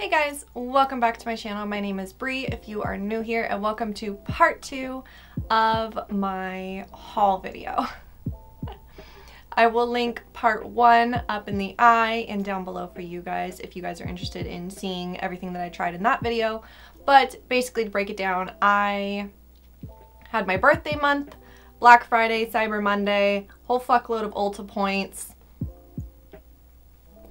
Hey guys, welcome back to my channel. My name is Bree if you are new here, and welcome to part 2 of my haul video. I will link part 1 up in the eye and down below for you guys if you guys are interested in seeing everything that I tried in that video. But basically, to break it down, I had my birthday month, Black Friday, Cyber Monday, whole fuckload of Ulta points.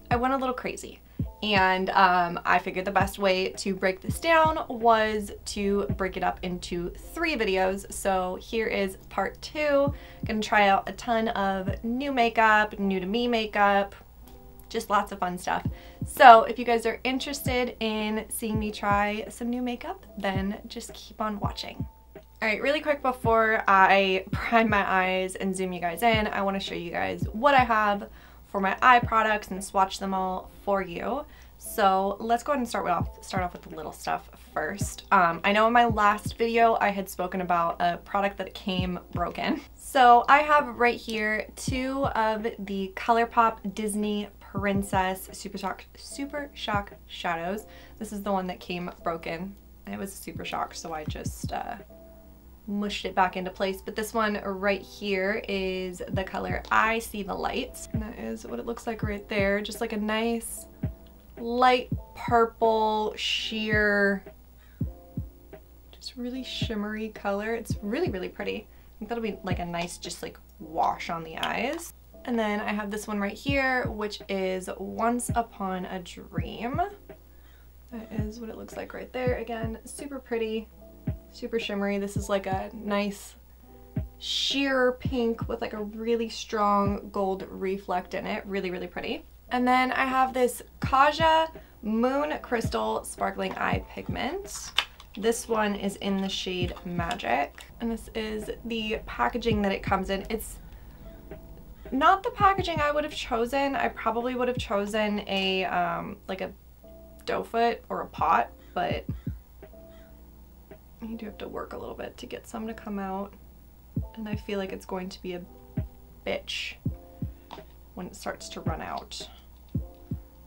I went a little crazy. And I figured the best way to break this down was to break it up into 3 videos. So here is part 2. Gonna try out a ton of new makeup, new to me makeup, just lots of fun stuff. So if you guys are interested in seeing me try some new makeup, then just keep on watching. All right, really quick before I prime my eyes and zoom you guys in, I want to show you guys what I have for my eye products and swatch them all for you. So let's go ahead and start off with the little stuff first. I know in my last video I had spoken about a product that came broken. So I have right here 2 of the Colourpop Disney Princess Super Shock Shadows. This is the one that came broken. It was a Super Shock, so I just mushed it back into place. But this one right here is the color I See the Light, and that is what it looks like right there. Just like a nice light purple sheer, just really shimmery color. It's really pretty. I think that'll be like a nice just like wash on the eyes. And then I have this one right here, which is Once Upon a Dream. That is what it looks like right there. Again, super pretty, super shimmery. This is like a nice sheer pink with like a really strong gold reflect in it. Really pretty. And then I have this Kaja Moon Crystal Sparkling Eye Pigment. This one is in the shade Magic. And this is the packaging that it comes in. It's not the packaging I would have chosen. I probably would have chosen a like a doe foot or a pot, but you do have to work a little bit to get some to come out. And I feel like it's going to be a bitch when it starts to run out.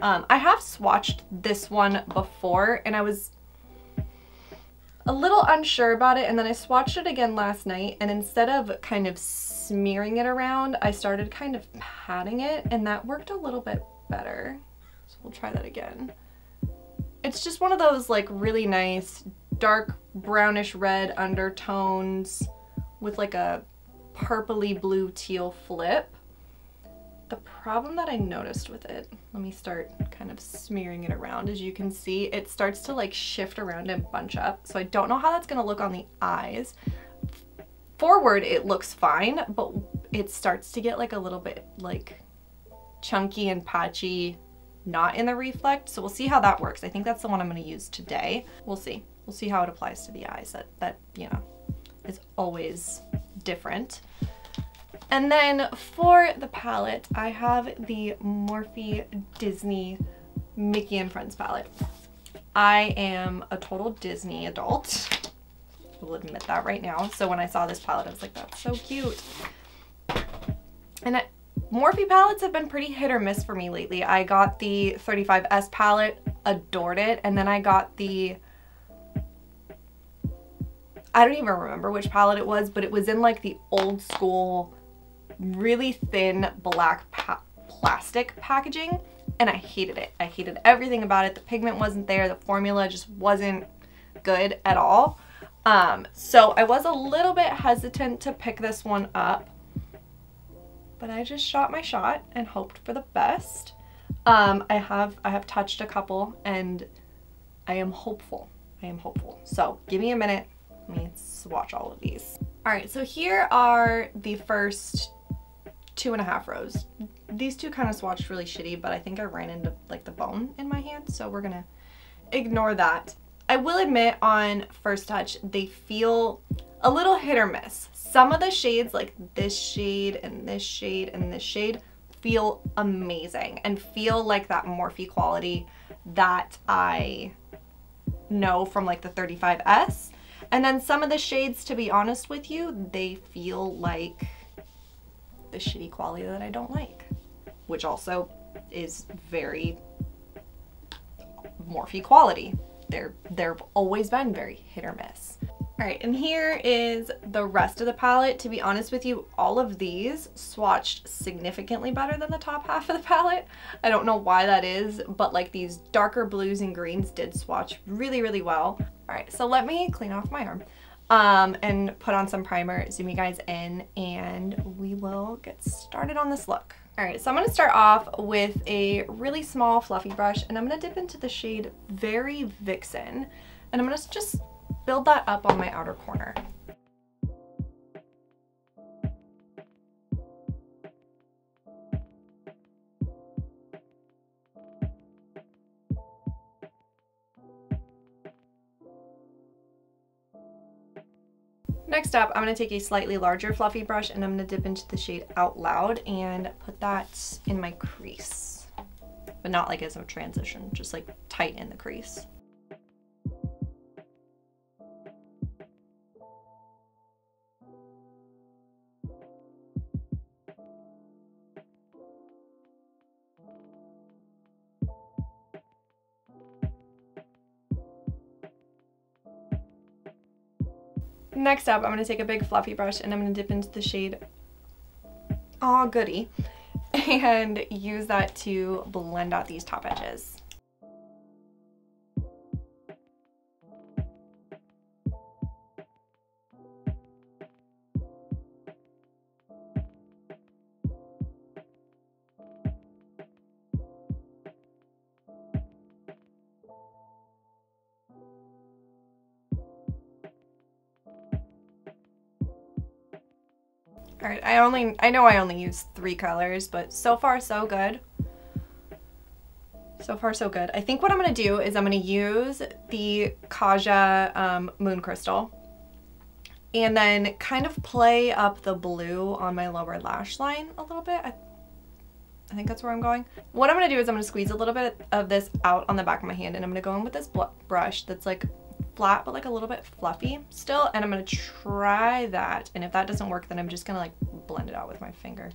I have swatched this one before and I was a little unsure about it, and then I swatched it again last night, and instead of kind of smearing it around, I started kind of patting it, and that worked a little bit better. So we'll try that again. It's just one of those like really nice dark brownish red undertones with like a purpley blue teal flip. The problem that I noticed with it, let me start kind of smearing it around. As you can see, it starts to like shift around and bunch up. So I don't know how that's gonna look on the eyes. Forward, it looks fine, but it starts to get like a little bit like chunky and patchy, not in the reflect. So we'll see how that works. I think that's the one I'm gonna use today. We'll see. We'll see how it applies to the eyes. That you know, is always different. And then for the palette, I have the Morphe Disney Mickey and Friends palette. I am a total Disney adult. I will admit that right now. So when I saw this palette, I was like, that's so cute. And Morphe palettes have been pretty hit or miss for me lately. I got the 35S palette, adored it. And then I got the, I don't even remember which palette it was, but it was in like the old school, really thin black plastic packaging, and I hated it. I hated everything about it. The pigment wasn't there. The formula just wasn't good at all. So I was a little bit hesitant to pick this one up, but I just shot my shot and hoped for the best. I have touched a couple and I am hopeful. I am hopeful. So give me a minute. Let me swatch all of these. All right, so here are the first 2.5 rows. These two kind of swatched really shitty, but I think I ran into like the bone in my hand, so we're gonna ignore that. I will admit on first touch, they feel a little hit or miss. Some of the shades, like this shade and this shade and this shade, feel amazing and feel like that Morphe quality that I know from like the 35S. And then some of the shades, to be honest with you, they feel like the shitty quality that I don't like, which also is very Morphe quality. They've always been very hit or miss. All right, and here is the rest of the palette. To be honest with you, all of these swatched significantly better than the top half of the palette. I don't know why that is, but like these darker blues and greens did swatch really, really well. All right, so let me clean off my arm and put on some primer, zoom you guys in, and we will get started on this look. All right, so I'm gonna start off with a really small fluffy brush, and I'm gonna dip into the shade Very Vixen, and I'm gonna just build that up on my outer corner. Next up, I'm going to take a slightly larger fluffy brush and I'm going to dip into the shade Out Loud and put that in my crease, but not like as a transition, just like tight in the crease. Next up, I'm going to take a big fluffy brush and I'm going to dip into the shade Aw Goody and use that to blend out these top edges. All right, I know I only used 3 colors, but so far so good. So far so good. I think what I'm gonna do is I'm gonna use the Kaja Moon Crystal and then kind of play up the blue on my lower lash line a little bit. I think that's where I'm going. What I'm gonna do is I'm gonna squeeze a little bit of this out on the back of my hand and I'm gonna go in with this brush that's like flat but like a little bit fluffy still, and I'm gonna try that, and if that doesn't work then I'm just gonna like blend it out with my finger.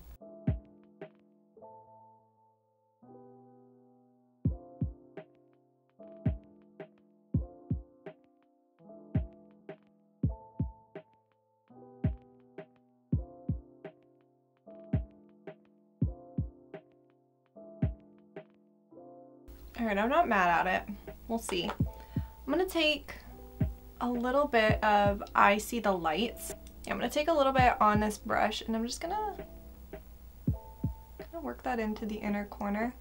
All right, I'm not mad at it. We'll see. I'm gonna take a little bit of I See the Lights. Yeah, I'm gonna take a little bit on this brush and I'm just gonna kind of work that into the inner corner.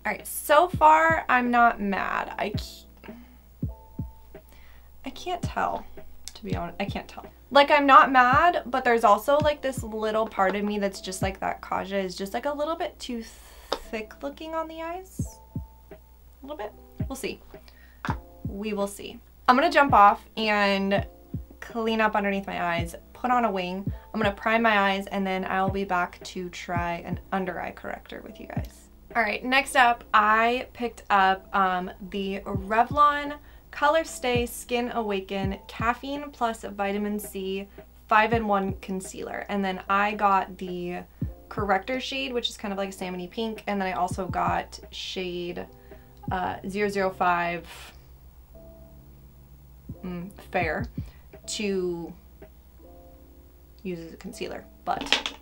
All right, so far I'm not mad. I can't tell, to be honest. I can't tell. Like, I'm not mad, but there's also like this little part of me that's just like that Kaja is just like a little bit too thick looking on the eyes. A little bit. We'll see. We will see. I'm gonna jump off and clean up underneath my eyes, put on a wing. I'm gonna prime my eyes and then I'll be back to try an under eye corrector with you guys. All right, next up, I picked up the Revlon Colorstay Skin Awaken Caffeine plus Vitamin C 5-in-1 Concealer. And then I got the Corrector shade, which is kind of like a salmony pink. And then I also got shade 005 Fair to use as a concealer. But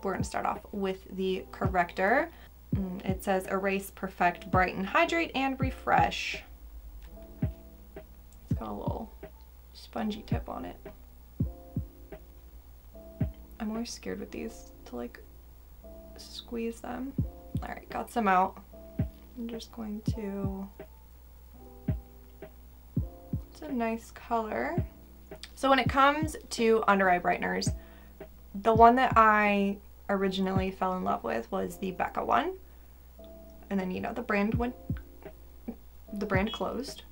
we're gonna start off with the Corrector. It says Erase, Perfect, Brighten, Hydrate, and Refresh. It's got a little spongy tip on it. I'm always scared with these to like squeeze them. All right, got some out. I'm just going to, it's a nice color. So when it comes to under eye brighteners, the one that I originally fell in love with was the Becca one. And then, you know, the brand closed.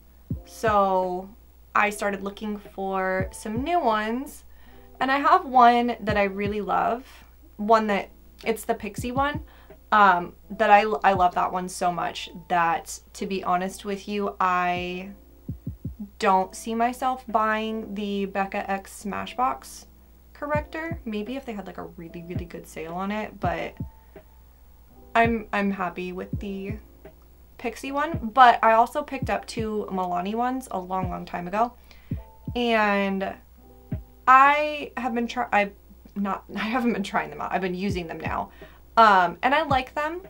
So I started looking for some new ones, and I have one that I really love. One that, it's the Pixie one, that I love that one so much that, to be honest with you, I don't see myself buying the Becca X Smashbox corrector. Maybe if they had like a really, really good sale on it, but I'm happy with the Pixie one. But I also picked up two Milani ones a long, long time ago, and I haven't been trying them out. I've been using them now, and I like them.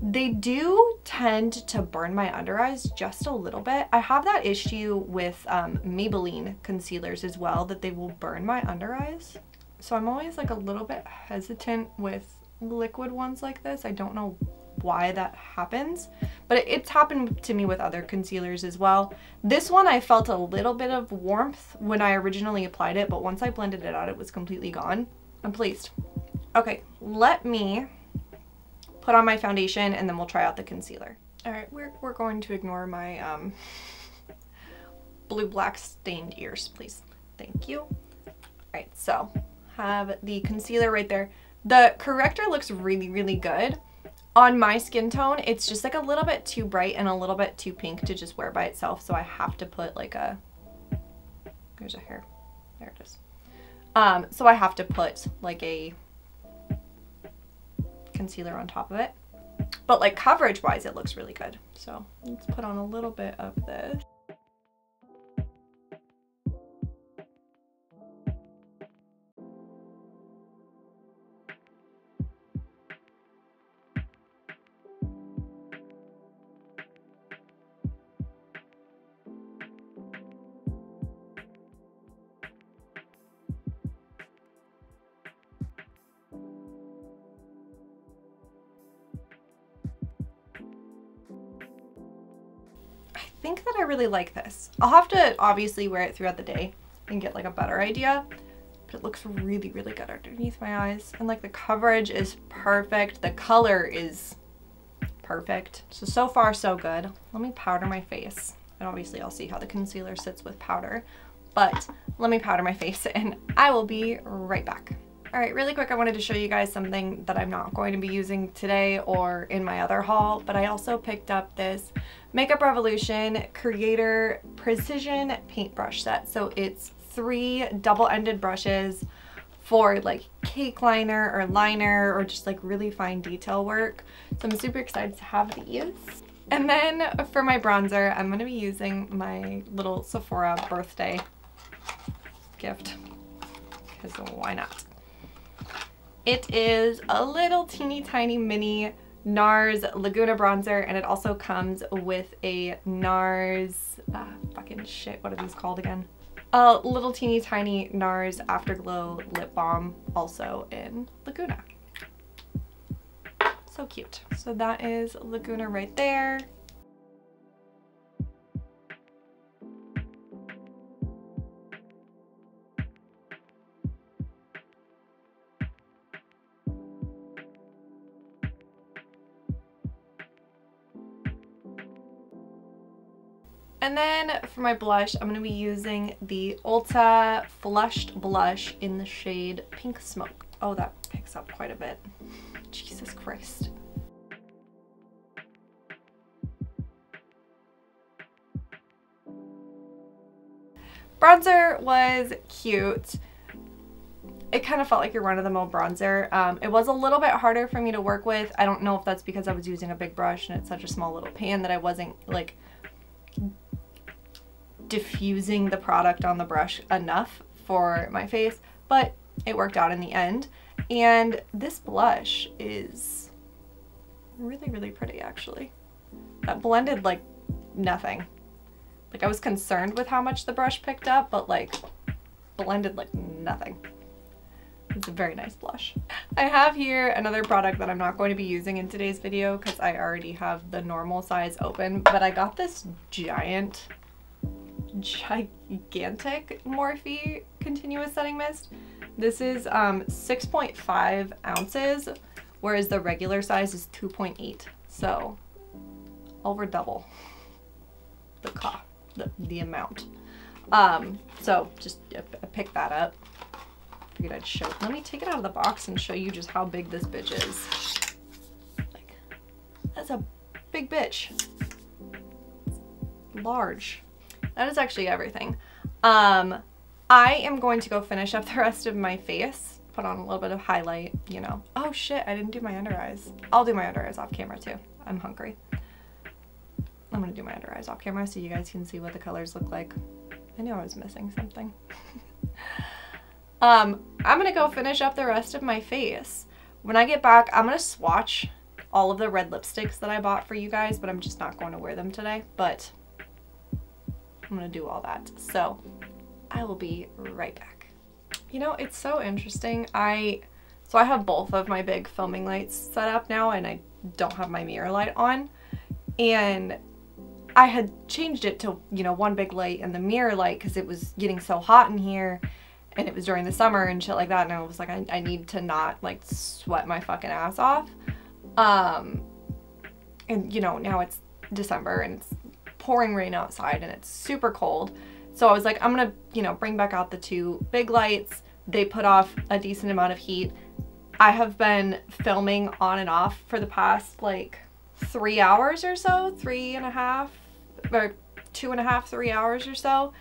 They do tend to burn my under eyes just a little bit. I have that issue with Maybelline concealers as well, that they will burn my under eyes. So I'm always like a little bit hesitant with liquid ones like this. I don't know why that happens, but it's happened to me with other concealers as well. This one I felt a little bit of warmth when I originally applied it, but once I blended it out, it was completely gone. I'm pleased. Okay, let me put on my foundation and then we'll try out the concealer. All right, we're going to ignore my blue-black stained ears, please. Thank you. All right, so have the concealer right there. The corrector looks really, really good. On my skin tone, it's just like a little bit too bright and a little bit too pink to just wear by itself, so I have to put like a, there's a hair, there it is. So I have to put like a concealer on top of it, but like coverage wise it looks really good. So let's put on a little bit of this. I think that I really like this. I'll have to obviously wear it throughout the day and get like a better idea, but it looks really, really good underneath my eyes. And like the coverage is perfect. The color is perfect. So far so good. Let me powder my face. And obviously I'll see how the concealer sits with powder, but let me powder my face and I will be right back. All right, really quick, I wanted to show you guys something that I'm not going to be using today or in my other haul, but I also picked up this Makeup Revolution Creator Precision Paintbrush set. So it's 3 double-ended brushes for like cake liner or liner or just like really fine detail work. So I'm super excited to have these. And then for my bronzer, I'm gonna be using my little Sephora birthday gift, because why not? It is a little teeny tiny mini Nars Laguna bronzer, and it also comes with a Nars, fucking shit, what are these called again? A little teeny tiny Nars Afterglow lip balm, also in Laguna. So cute. So that is Laguna right there. And then for my blush, I'm going to be using the Ulta Flushed Blush in the shade Pink Smoke. Oh, that picks up quite a bit. Jesus Christ. Bronzer was cute. It kind of felt like your run-of-the-mill bronzer. It was a little bit harder for me to work with. I don't know if that's because I was using a big brush and it's such a small little pan that I wasn't like diffusing the product on the brush enough for my face, but it worked out in the end. And this blush is really, really pretty actually. That blended like nothing. Like I was concerned with how much the brush picked up, but like blended like nothing. It's a very nice blush. I have here another product that I'm not going to be using in today's video because I already have the normal size open, but I got this gigantic Morphe Continuous Setting Mist. This is 6.5 ounces, whereas the regular size is 2.8. So over double the amount. So just I picked that up. Figured I'd show. Let me take it out of the box and show you just how big this bitch is. Like, that's a big bitch. Large. that is actually everything. I am going to go finish up the rest of my face, put on a little bit of highlight, you know. Oh shit, I didn't do my under eyes. I'll do my under eyes off camera too. I'm hungry. I'm gonna do my under eyes off camera so you guys can see what the colors look like. I knew I was missing something. I'm gonna go finish up the rest of my face. When I get back, I'm gonna swatch all of the red lipsticks that I bought for you guys, but I'm just not going to wear them today, but I'm gonna do all that. So I will be right back. You know, it's so interesting. So I have both of my big filming lights set up now, and I don't have my mirror light on. And I had changed it to, you know, one big light and the mirror light because it was getting so hot in here and it was during the summer and shit like that. And I was like, I need to not like sweat my fucking ass off. And you know, now it's December and it's pouring rain outside and it's super cold. So I was like, I'm gonna, you know, bring back out the two big lights. They put off a decent amount of heat. I have been filming on and off for the past like 3 hours or so, 3.5 or 2.5, 3 hours or so.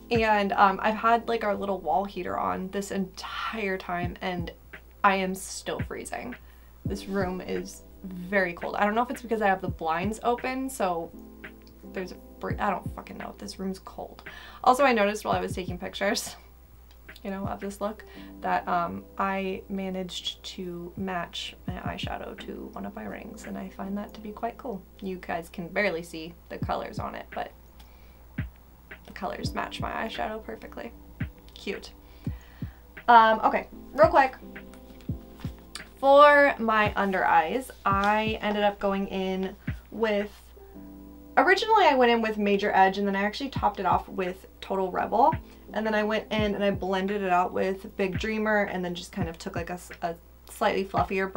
And I've had like our little wall heater on this entire time and I am still freezing. This room is very cold. I don't know if it's because I have the blinds open, so there's I don't fucking know. This room's cold. Also, I noticed while I was taking pictures, you know, of this look, that I managed to match my eyeshadow to one of my rings, and I find that to be quite cool. You guys can barely see the colors on it, but the colors match my eyeshadow perfectly. Cute. Okay, real quick. For my under eyes, I ended up going in with, originally I went in with Major Edge, and then I actually topped it off with Total Rebel. And then I went in and I blended it out with Big Dreamer, and then just kind of took like a slightly fluffier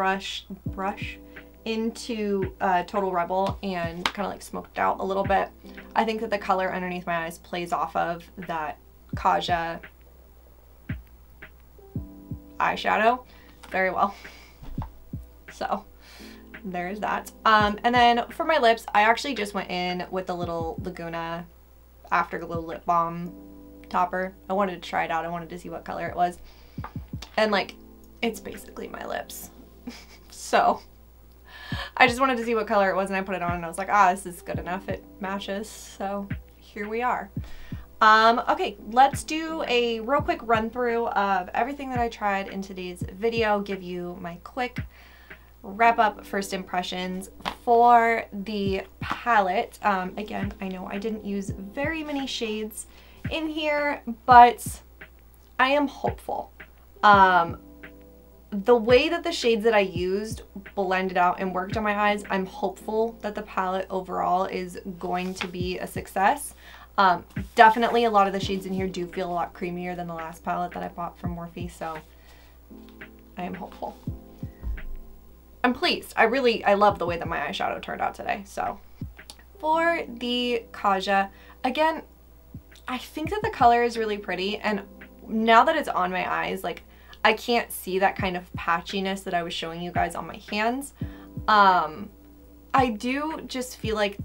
brush into Total Rebel and kind of like smoked out a little bit. I think that the color underneath my eyes plays off of that Kaja eyeshadow very well. So there's that. And then for my lips, I actually just went in with the little Laguna Afterglow lip balm topper. I wanted to try it out. I wanted to see what color it was. And like, it's basically my lips. So I just wanted to see what color it was, and I put it on and I was like, ah, this is good enough. It matches. So here we are. Okay, let's do a real quick run through of everything that I tried in today's video, give you my quick wrap up first impressions for the palette. Again, I know I didn't use very many shades in here, but I am hopeful. The way that the shades that I used blended out and worked on my eyes, I'm hopeful that the palette overall is going to be a success. Definitely a lot of the shades in here do feel a lot creamier than the last palette that I bought from Morphe, so I am hopeful. I'm pleased. I love the way that my eyeshadow turned out today. So for the Kaja, again, I think that the color is really pretty, and now that it's on my eyes, like, I can't see that kind of patchiness that I was showing you guys on my hands. I do just feel like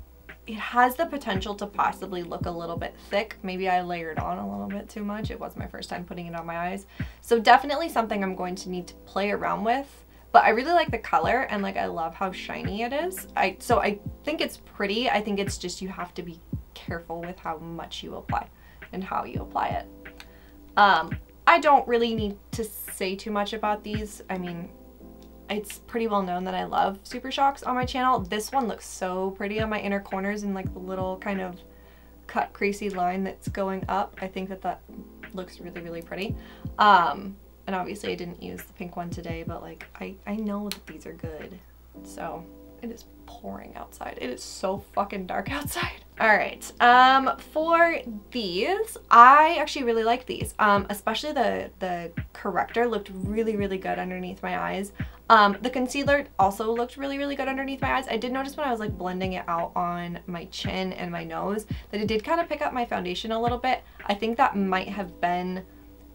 it has the potential to possibly look a little bit thick. Maybe I layered on a little bit too much. It was my first time putting it on my eyes. So definitely something I'm going to need to play around with. But I really like the color, and like, I love how shiny it is. So I think it's pretty. I think it's just, you have to be careful with how much you apply and how you apply it. I don't really need to say too much about these. I mean, it's pretty well known that I love Super Shocks on my channel. This one looks so pretty on my inner corners and like the little kind of cut creasy line that's going up. I think that that looks really, really pretty. And obviously I didn't use the pink one today, but like, I know that these are good. So it is pouring outside. It is so fucking dark outside. All right, for these, I actually really like these. Especially the corrector looked really, really good underneath my eyes. The concealer also looked really, really good underneath my eyes. I did notice when I was like blending it out on my chin and my nose that it did kind of pick up my foundation a little bit. I think that might have been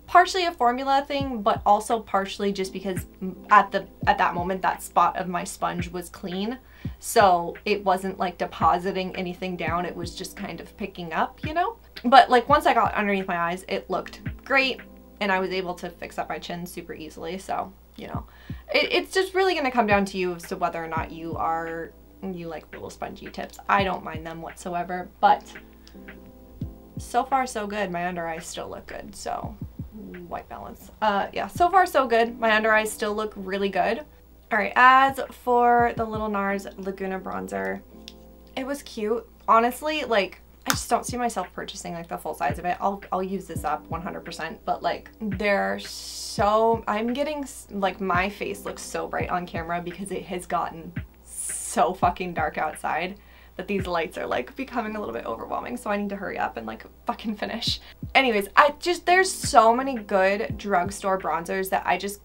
partially a formula thing, but also partially just because at that moment that spot of my sponge was clean, so it wasn't like depositing anything down. It was just kind of picking up, you know. But like once I got underneath my eyes, it looked great, and I was able to fix up my chin super easily. So, you know, it's just really going to come down to you as to whether or not you like little spongy tips. I don't mind them whatsoever, but so far so good. My under eyes still look good, so white balance. Yeah, so far so good. My under eyes still look really good. All right, as for the little Nars Laguna bronzer, it was cute. Honestly, like, I just don't see myself purchasing like the full size of it. I'll use this up 100%, but like they're so, I'm getting, like, my face looks so bright on camera because it has gotten so fucking dark outside that these lights are like becoming a little bit overwhelming, so I need to hurry up and like fucking finish. Anyways, there's so many good drugstore bronzers that I just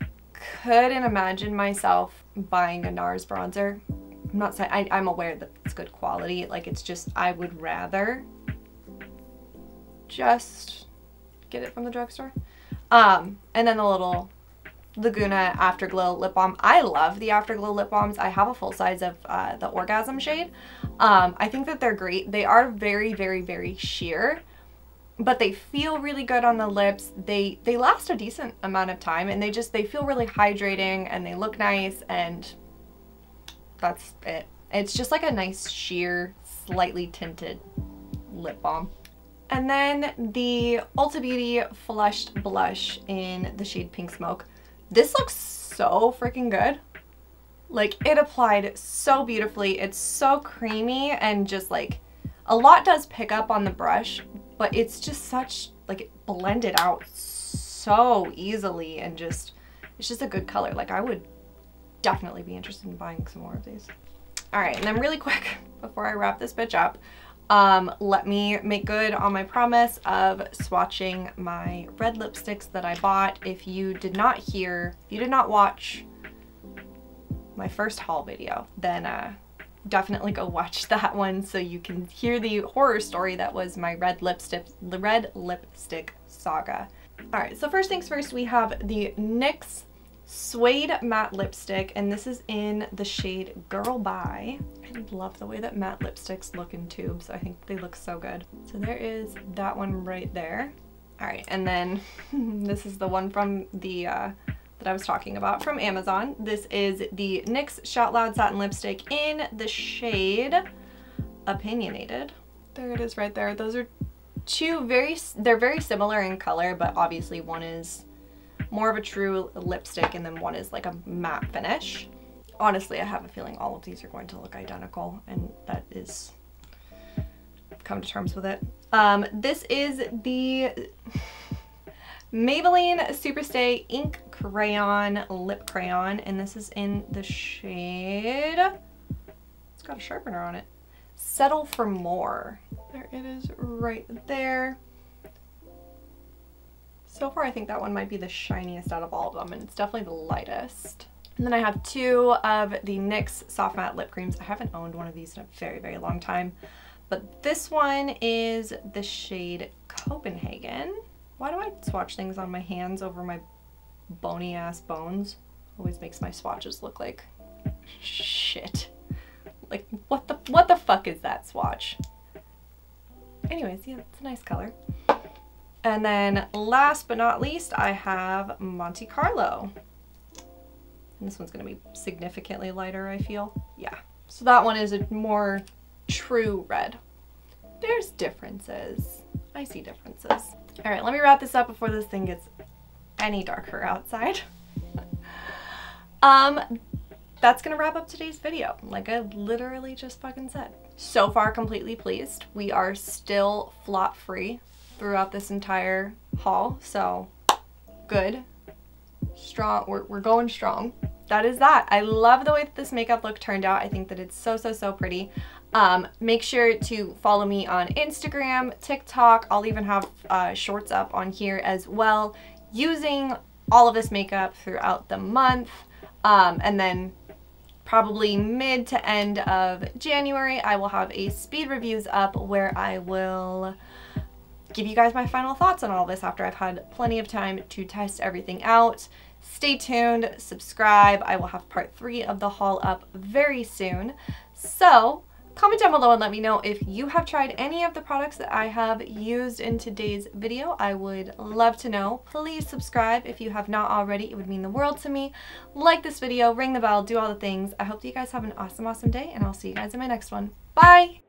couldn't imagine myself buying a Nars bronzer. I'm not saying, I'm aware that it's good quality, like it's just, I would rather just get it from the drugstore. And then the little Laguna Afterglow lip balm. I love the Afterglow lip balms. I have a full size of the Orgasm shade. I think that they're great. They are very, very, very sheer, but they feel really good on the lips. They last a decent amount of time, and they feel really hydrating, and they look nice, and that's it. It's just like a nice sheer, slightly tinted lip balm. And then the Ulta Beauty Flushed Blush in the shade Pink Smoke. This looks so freaking good. Like, it applied so beautifully. It's so creamy, and just like a lot does pick up on the brush, but it's just such, like, it blended out so easily, and just, it's just a good color. Like, I would definitely be interested in buying some more of these. All right, and then really quick before I wrap this bitch up, let me make good on my promise of swatching my red lipsticks that I bought. If you did not watch my first haul video, then definitely go watch that one so you can hear the horror story that was my red lipstick saga. All right, so first things first, we have the NYX Suede matte lipstick, and this is in the shade Girl Bye. I love the way that matte lipsticks look in tubes. I think they look so good. So there is that one right there. All right, and then this is the one from the that I was talking about from Amazon. This is the NYX Shout Loud Satin Lipstick in the shade Opinionated. There it is right there. Those are two they're very similar in color, but obviously one is more of a true lipstick, and then one is like a matte finish. Honestly, I have a feeling all of these are going to look identical, and that is, come to terms with it. This is the Maybelline Superstay Ink Crayon Lip Crayon, and this is in the shade, it's got a sharpener on it, Settle for More. There it is right there. So far, I think that one might be the shiniest out of all of them, and it's definitely the lightest. And then I have two of the NYX Soft Matte Lip Creams. I haven't owned one of these in a very, very long time, but this one is the shade Copenhagen. Why do I swatch things on my hands over my bony ass bones? Always makes my swatches look like shit. Like, what the fuck is that swatch? Anyways, yeah, it's a nice color. And then last but not least, I have Monte Carlo. And this one's gonna be significantly lighter, I feel. Yeah, so that one is a more true red. There's differences. I see differences. All right, let me wrap this up before this thing gets any darker outside. That's gonna wrap up today's video, like I literally just fucking said. So far, completely pleased. We are still flop free throughout this entire haul, so good, strong. We're going strong. That is that. I love the way that this makeup look turned out. I think that it's so, so, so pretty. Make sure to follow me on Instagram, TikTok. I'll even have shorts up on here as well, using all of this makeup throughout the month. And then probably mid to end of January, I will have a speed reviews up where I will give you guys my final thoughts on all this after I've had plenty of time to test everything out. Stay tuned, subscribe. I will have part 3 of the haul up very soon. So Comment down below and let me know if you have tried any of the products that I have used in today's video. I would love to know. Please subscribe if you have not already. It would mean the world to me. Like this video, ring the bell, do all the things. I hope that you guys have an awesome, awesome day, and I'll see you guys in my next one. Bye!